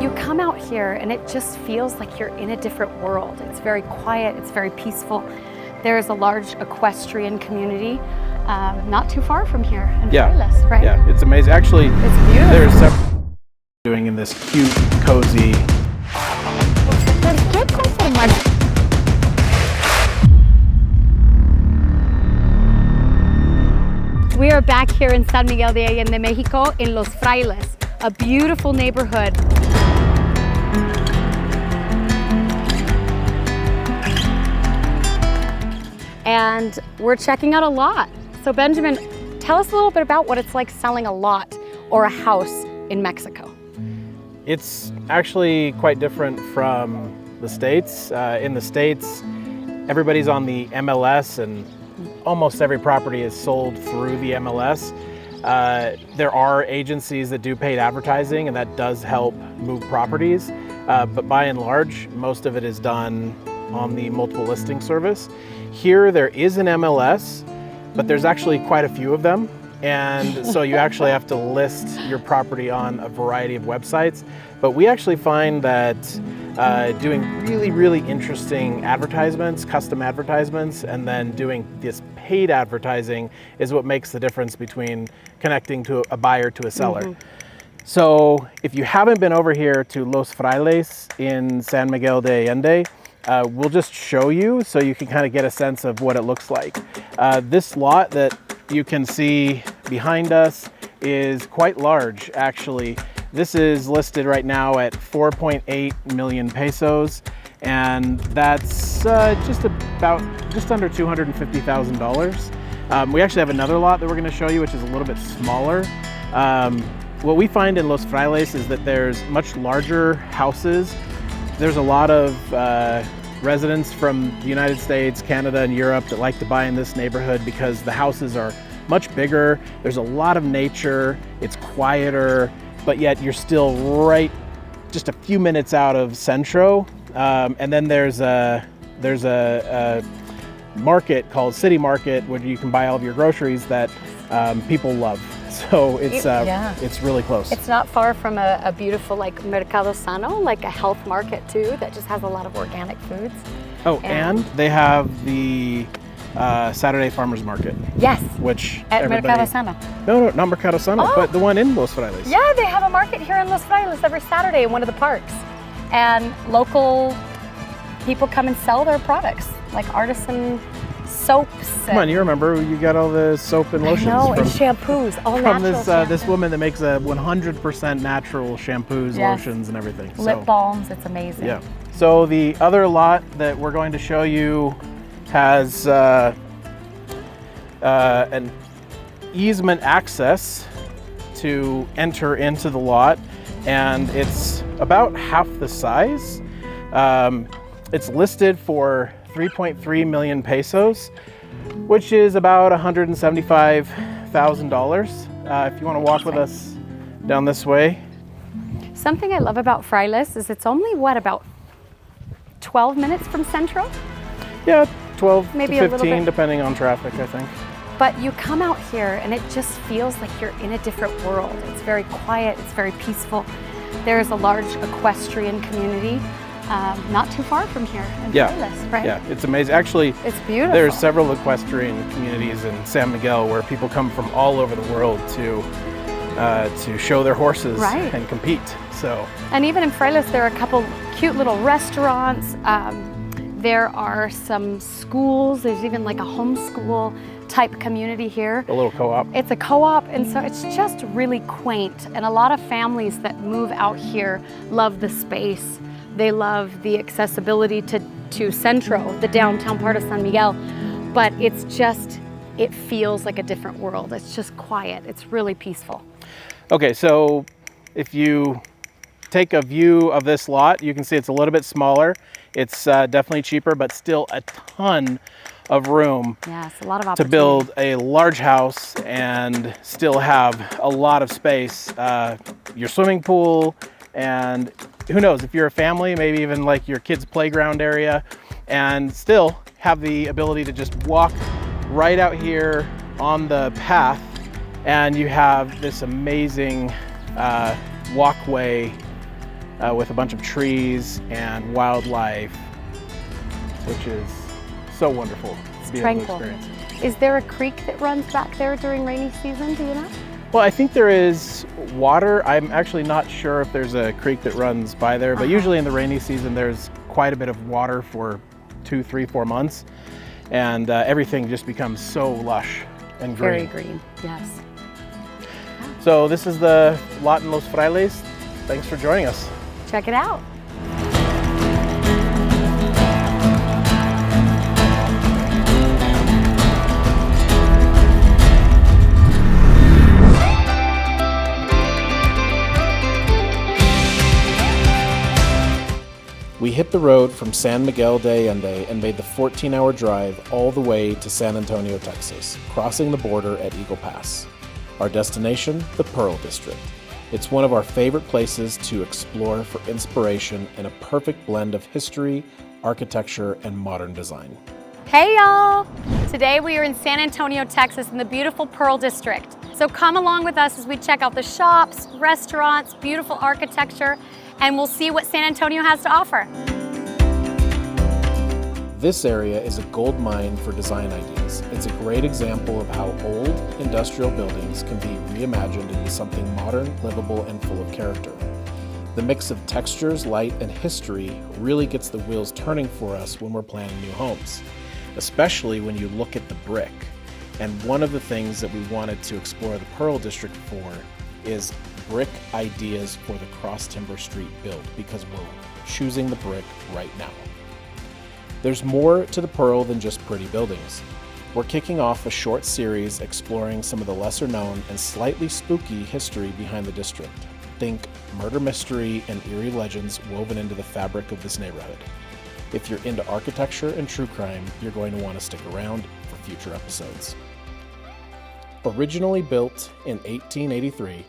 You come out here and it just feels like you're in a different world. It's very quiet, it's very peaceful. There's a large equestrian community not too far from here in Frailes, right? Yeah, it's amazing. Actually, it's beautiful. There's several doing in this cute, cozy. We are back here in San Miguel de Allende, Mexico, in Los Frailes, a beautiful neighborhood. And we're checking out a lot. So Benjamin, tell us a little bit about what it's like selling a lot or a house in Mexico. It's actually quite different from the States. In the States, everybody's on the MLS and almost every property is sold through the MLS. There are agencies that do paid advertising and that does help move properties. But by and large, most of it is done on the multiple listing service. Here there is an MLS, but there's actually quite a few of them. And so you actually have to list your property on a variety of websites. But we actually find that doing really interesting advertisements, custom advertisements, and then doing this paid advertising is what makes the difference between connecting to a buyer to a seller. Mm-hmm. So if you haven't been over here to Los Frailes in San Miguel de Allende, we'll just show you so you can kind of get a sense of what it looks like. This lot that you can see behind us is quite large, actually. This is listed right now at 4.8 million pesos, and that's just under $250,000. We actually have another lot that we're going to show you, which is a little bit smaller. What we find in Los Frailes is that there's much larger houses. There's a lot of residents from the United States, Canada, and Europe that like to buy in this neighborhood because the houses are much bigger. There's a lot of nature. It's quieter, but yet you're still right just a few minutes out of Centro. And then there's a market called City Market where you can buy all of your groceries that people love. So it's really close. It's not far from a beautiful like Mercado Sano, like a health market too, that just has a lot of organic foods. Oh, and they have the Saturday Farmers Market. Yes. Which at Mercado Sano. No, not Mercado Sano, but the one in Los Frailes. Yeah, they have a market here in Los Frailes every Saturday in one of the parks. And local people come and sell their products, like artisan soaps. Come on, you remember you got all the soap and lotions. I know, and shampoos, all from natural. This woman that makes a 100% natural shampoos, lotions, and everything. Lip balms, it's amazing. Yeah. So the other lot that we're going to show you has an easement access to enter into the lot, and it's about half the size. It's listed for 3.3 million pesos, which is about $175,000. If you want to walk with us down this way. Something I love about Frailes is it's only, what, about 12 minutes from Centro? Yeah, 12 maybe to a 15, depending on traffic, I think. But you come out here and it just feels like you're in a different world. It's very quiet, it's very peaceful. There's a large equestrian community not too far from here in Frailes, right? Yeah, it's amazing. Actually, it's beautiful. There's several equestrian communities in San Miguel where people come from all over the world to show their horses and compete. So. And even in Frailes, there are a couple cute little restaurants. There are some schools. There's even like a homeschool type community here. A little co-op. It's a co-op, and so it's just really quaint. And a lot of families that move out here love the space. They love the accessibility to Centro, the downtown part of San Miguel. But it's just, it feels like a different world. It's just quiet. It's really peaceful. Okay, so if you take a view of this lot, you can see it's a little bit smaller. It's definitely cheaper, but still a ton of room a lot of to build a large house and still have a lot of space. Your swimming pool, and who knows, if you're a family, maybe even like your kids' playground area, and still have the ability to just walk right out here on the path And you have this amazing walkway with a bunch of trees and wildlife, which is so wonderful to be able to experience. Is there a creek that runs back there during rainy season, do you know? Well, I think there is water. I'm actually not sure if there's a creek that runs by there, but usually in the rainy season there's quite a bit of water for 2, 3, 4 months, and everything just becomes so lush and green. Very green, yes. So this is the lot in Los Frailes. Thanks for joining us. Check it out. We hit the road from San Miguel de Allende and made the 14-hour drive all the way to San Antonio, Texas, crossing the border at Eagle Pass. Our destination, the Pearl District. It's one of our favorite places to explore for inspiration and a perfect blend of history, architecture, and modern design. Hey y'all! Today we are in San Antonio, Texas in the beautiful Pearl District. So come along with us as we check out the shops, restaurants, beautiful architecture, and we'll see what San Antonio has to offer. This area is a gold mine for design ideas. It's a great example of how old industrial buildings can be reimagined into something modern, livable, and full of character. The mix of textures, light, and history really gets the wheels turning for us when we're planning new homes, especially when you look at the brick. And one of the things that we wanted to explore the Pearl District for is brick ideas for the Crosstimbers Street build, because we're choosing the brick right now. There's more to the Pearl than just pretty buildings. We're kicking off a short series exploring some of the lesser known and slightly spooky history behind the district. Think murder mystery and eerie legends woven into the fabric of this neighborhood. If you're into architecture and true crime, you're going to want to stick around for future episodes. Originally built in 1883,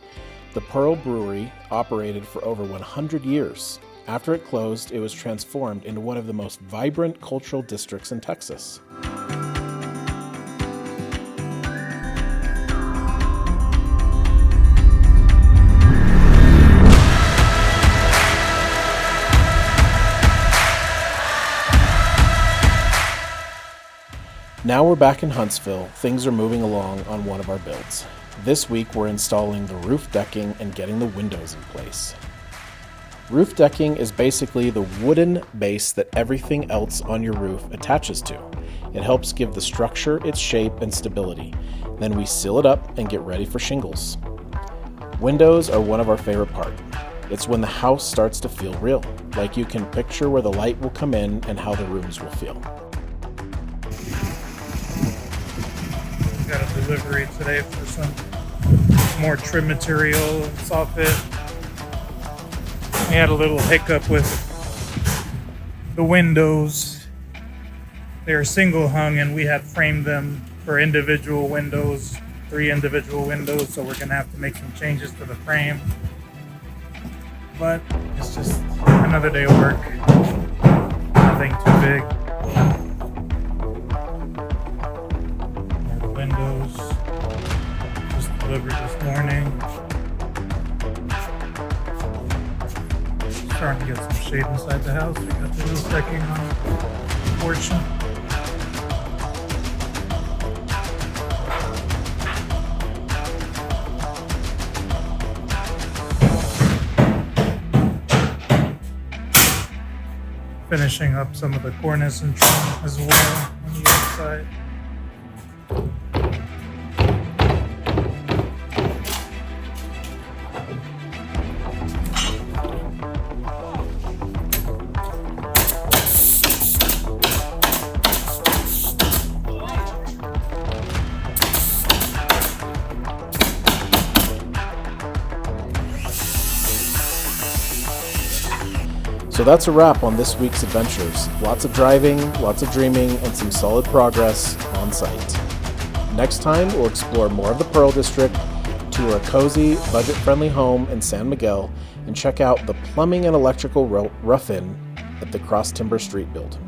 the Pearl Brewery operated for over 100 years. After it closed, it was transformed into one of the most vibrant cultural districts in Texas. Now we're back in Huntsville. Things are moving along on one of our builds. This week we're installing the roof decking and getting the windows in place. Roof decking is basically the wooden base that everything else on your roof attaches to. It helps give the structure its shape and stability. Then we seal it up and get ready for shingles. Windows are one of our favorite parts. It's when the house starts to feel real, like you can picture where the light will come in and how the rooms will feel. Got a delivery today for some more trim material and soffit. We had a little hiccup with the windows. They're single hung and we had framed them for individual windows, 3 individual windows, so we're gonna have to make some changes to the frame. But it's just another day of work. Nothing too big. More windows just delivered this morning. Starting to get some shade inside the house. We got the roof decking on the porch. Finishing up some of the cornice and trim as well on the inside. So that's a wrap on this week's adventures. Lots of driving, lots of dreaming, and some solid progress on site. Next time, we'll explore more of the Pearl District, tour a cozy, budget-friendly home in San Miguel, and check out the plumbing and electrical rough-in at the Crosstimbers Street build.